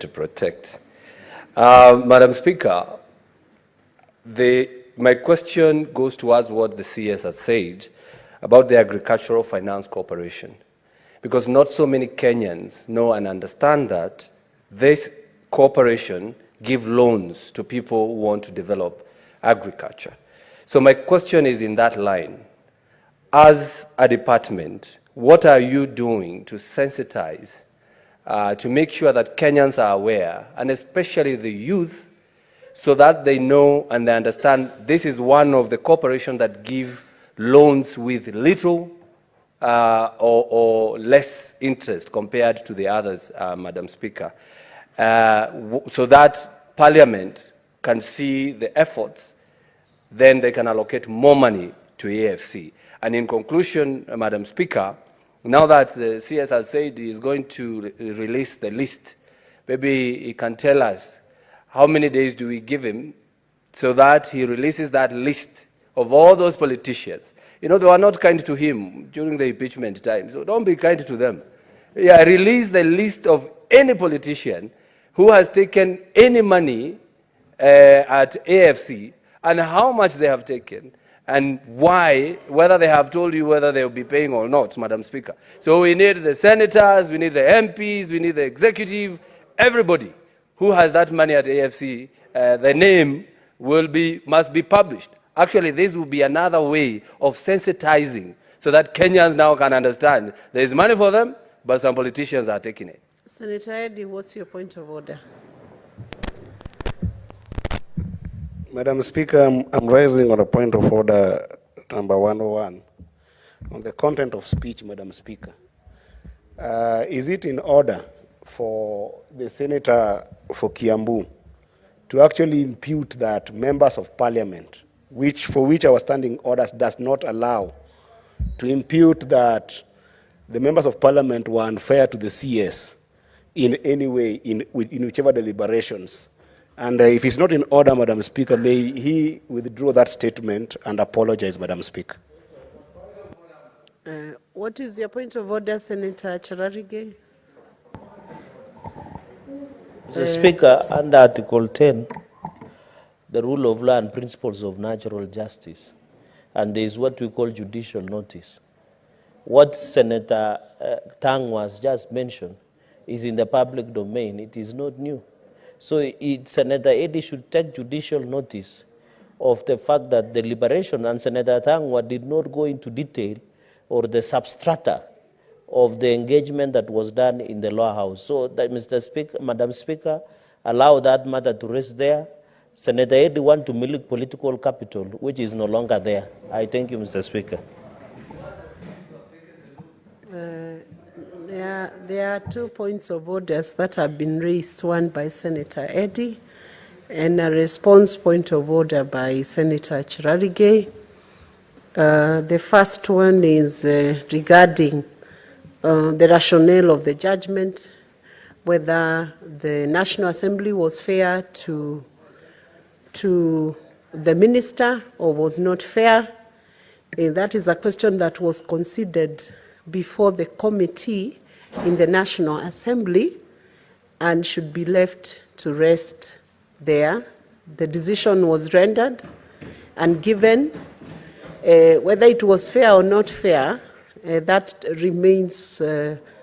to protect. Madam Speaker, my question goes towards what the CS has said about the Agricultural Finance Corporation, because not so many Kenyans know and understand that this corporation gives loans to people who want to develop agriculture. So my question is in that line. As a department, what are you doing to sensitize, to make sure that Kenyans are aware, and especially the youth, so that they know and they understand this is one of the corporations that give loans with little or less interest compared to the others, Madam Speaker, so that Parliament can see the efforts, then they can allocate more money to AFC. And in conclusion, Madam Speaker, now that the CS has said he is going to release the list, maybe he can tell us how many days do we give him so that he releases that list of all those politicians. You know, they were not kind to him during the impeachment time, so don't be kind to them. Yeah, release the list of any politician who has taken any money at AFC and how much they have taken and why, whether they have told you whether they will be paying or not, Madam Speaker. So we need the senators, we need the MPs, we need the executive, everybody who has that money at AFC, the name must be published. Actually, this will be another way of sensitizing so that Kenyans now can understand there is money for them, but some politicians are taking it. Senator Eddy, what's your point of order? Madam Speaker, I'm raising on a point of order number 101 on the content of speech, Madam Speaker. Is it in order for the Senator for Kiambu to actually impute that members of Parliament, for which our standing orders does not allow, to impute that the members of Parliament were unfair to the CS in any way, in whichever deliberations? And if it's not in order, Madam Speaker, may he withdraw that statement and apologize, Madam Speaker. What is your point of order, Senator Chararige? Mr. Speaker, under Article 10, the rule of law and principles of natural justice, and there is what we call judicial notice. What Senator Thangwa has just mentioned is in the public domain. It is not new. So Senator Eddy should take judicial notice of the fact that the deliberation, and Senator Thangwa did not go into detail or the substrata of the engagement that was done in the lower house. So that, Mr. Speaker, Madam Speaker, allow that matter to rest there. Senator Eddy wants to milk political capital, which is no longer there. I thank you, Mr. Speaker. There are 2 points of orders that have been raised, one by Senator Eddy and a response point of order by Senator Chararige. The first one is regarding the rationale of the judgment, whether the National Assembly was fair to the minister or was not fair. That is a question that was considered before the committee in the National Assembly and should be left to rest there. The decision was rendered and given. Whether it was fair or not fair, that remains